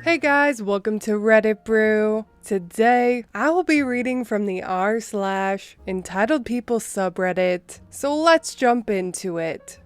Hey guys, welcome to Reddit Brew. Today, I will be reading from the r/EntitledPeople subreddit, so let's jump into it.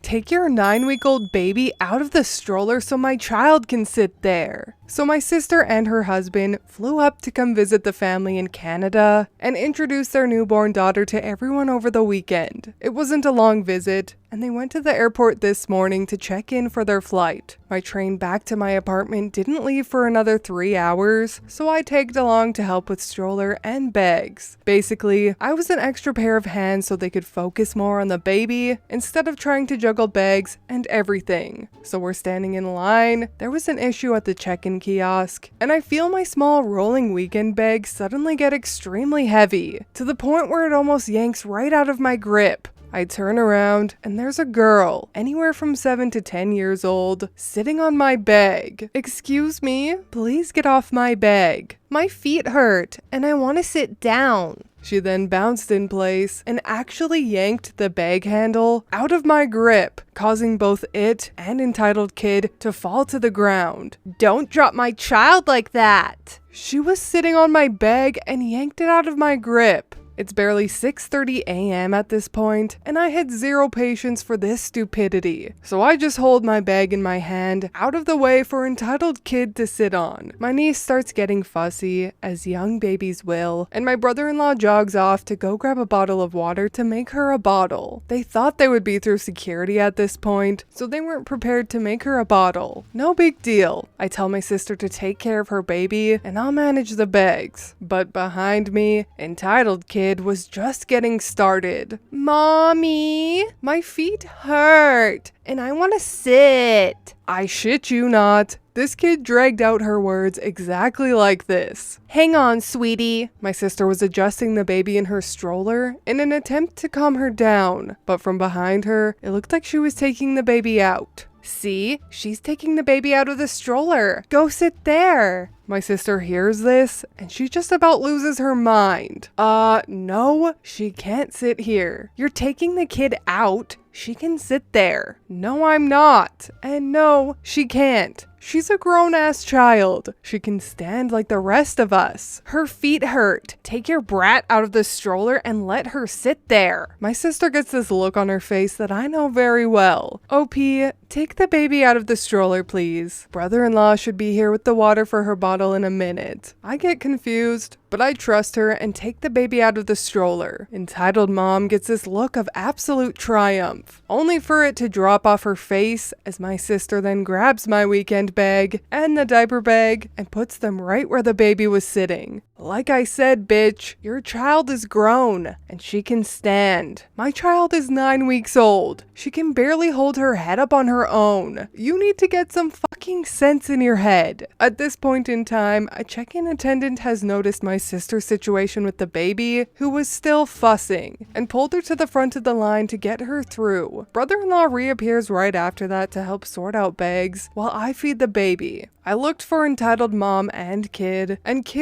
Take your 9-week-old baby out of the stroller so my child can sit there. So my sister and her husband flew up to come visit the family in Canada and introduce their newborn daughter to everyone over the weekend. It wasn't a long visit, and they went to the airport this morning to check in for their flight. My train back to my apartment didn't leave for another 3 hours, so I tagged along to help with stroller and bags. Basically, I was an extra pair of hands so they could focus more on the baby instead of trying to juggle bags and everything. So we're standing in line. There was an issue at the check-in kiosk, and I feel my small rolling weekend bag suddenly get extremely heavy, to the point where it almost yanks right out of my grip. I turn around, and there's a girl, anywhere from 7 to 10 years old, sitting on my bag. "Excuse me, please get off my bag. My feet hurt, and I want to sit down." She then bounced in place and actually yanked the bag handle out of my grip, causing both it and Entitled Kid to fall to the ground. "Don't drop my child like that." She was sitting on my bag and yanked it out of my grip. It's barely 6:30 a.m. at this point, and I had zero patience for this stupidity. So I just hold my bag in my hand, out of the way for Entitled Kid to sit on. My niece starts getting fussy, as young babies will, and my brother-in-law jogs off to go grab a bottle of water to make her a bottle. They thought they would be through security at this point, so they weren't prepared to make her a bottle. No big deal. I tell my sister to take care of her baby, and I'll manage the bags. But behind me, Entitled Kid was just getting started. "Mommy, my feet hurt, and I want to sit." I shit you not. This kid dragged out her words exactly like this. "Hang on, sweetie." My sister was adjusting the baby in her stroller in an attempt to calm her down, but from behind her, it looked like she was taking the baby out. "See, she's taking the baby out of the stroller. Go sit there." My sister hears this, and she just about loses her mind. No, she can't sit here. "You're taking the kid out. She can sit there." "No, I'm not. And no, she can't. She's a grown-ass child. She can stand like the rest of us." "Her feet hurt. Take your brat out of the stroller and let her sit there." My sister gets this look on her face that I know very well. "OP, take the baby out of the stroller, please. Brother-in-law should be here with the water for her bottle in a minute." I get confused, but I trust her and take the baby out of the stroller. Entitled Mom gets this look of absolute triumph, only for it to drop off her face as my sister then grabs my weekend bag and the diaper bag and puts them right where the baby was sitting. "Like I said, bitch, your child is grown and she can stand. My child is 9 weeks old. She can barely hold her head up on her own. You need to get some fucking sense in your head." At this point in time, a check-in attendant has noticed my sister's situation with the baby, who was still fussing, and pulled her to the front of the line to get her through. Brother-in-law reappears right after that to help sort out bags while I feed the baby. I looked for Entitled Mom and Kid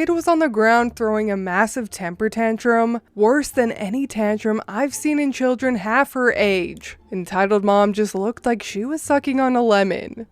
was on the ground throwing a massive temper tantrum, worse than any tantrum I've seen in children half her age. Entitled Mom just looked like she was sucking on a lemon.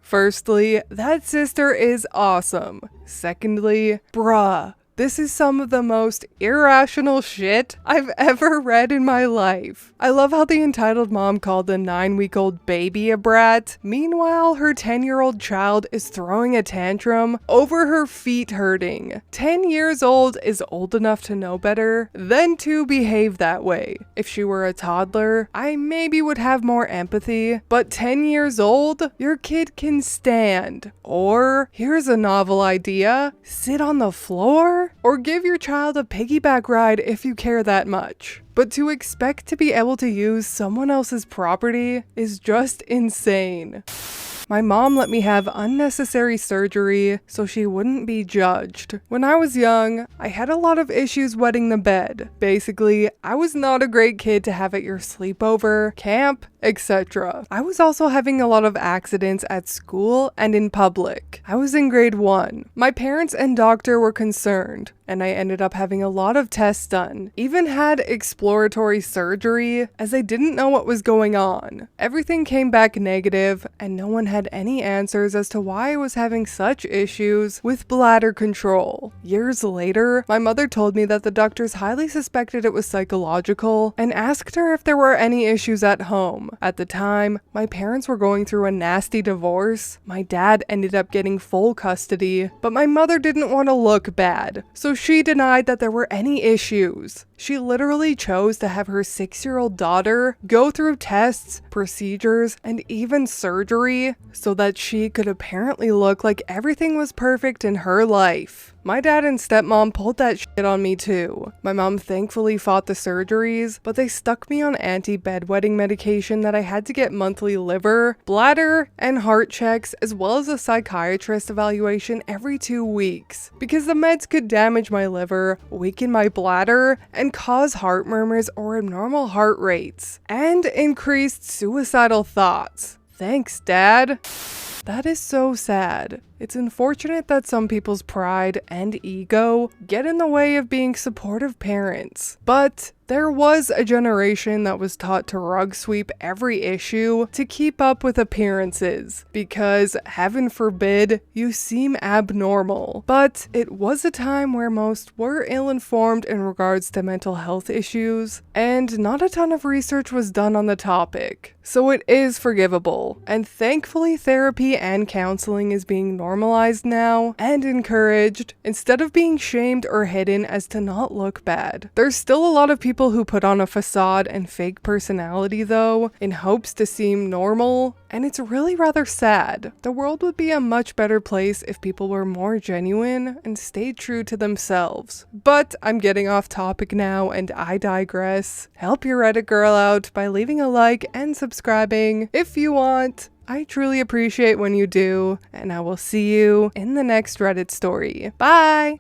Firstly, that sister is awesome. Secondly, bruh. This is some of the most irrational shit I've ever read in my life. I love how the Entitled Mom called the 9-week-old baby a brat. Meanwhile, her 10-year-old child is throwing a tantrum over her feet hurting. 10 years old is old enough to know better than to behave that way. If she were a toddler, I maybe would have more empathy, but 10 years old? Your kid can stand. Or, here's a novel idea, sit on the floor? Or give your child a piggyback ride if you care that much. But to expect to be able to use someone else's property is just insane. My mom let me have unnecessary surgery so she wouldn't be judged. When I was young, I had a lot of issues wetting the bed. Basically, I was not a great kid to have at your sleepover, camp, etc. I was also having a lot of accidents at school and in public. I was in grade 1. My parents and doctor were concerned. and I ended up having a lot of tests done. Even had exploratory surgery, as I didn't know what was going on. Everything came back negative, and no one had any answers as to why I was having such issues with bladder control. Years later, my mother told me that the doctors highly suspected it was psychological and asked her if there were any issues at home. At the time, my parents were going through a nasty divorce. My dad ended up getting full custody, but my mother didn't want to look bad, so she denied that there were any issues. She literally chose to have her 6-year-old daughter go through tests, procedures, and even surgery so that she could apparently look like everything was perfect in her life. My dad and stepmom pulled that shit on me too. My mom thankfully fought the surgeries, but they stuck me on anti-bedwetting medication that I had to get monthly liver, bladder, and heart checks, as well as a psychiatrist evaluation every 2 weeks, because the meds could damage my liver, weaken my bladder, and cause heart murmurs or abnormal heart rates, and increased suicidal thoughts. Thanks, Dad. That is so sad. It's unfortunate that some people's pride and ego get in the way of being supportive parents. But there was a generation that was taught to rug sweep every issue to keep up with appearances, because heaven forbid you seem abnormal. But it was a time where most were ill-informed in regards to mental health issues, and not a ton of research was done on the topic. So it is forgivable, and thankfully therapy and counseling is being normalized now and encouraged, instead of being shamed or hidden as to not look bad. There's still a lot of people who put on a facade and fake personality though, in hopes to seem normal, and it's really rather sad. The world would be a much better place if people were more genuine and stayed true to themselves. But I'm getting off topic now and I digress. Help your Reddit girl out by leaving a like and subscribing if you want. I truly appreciate when you do, and I will see you in the next Reddit story. Bye!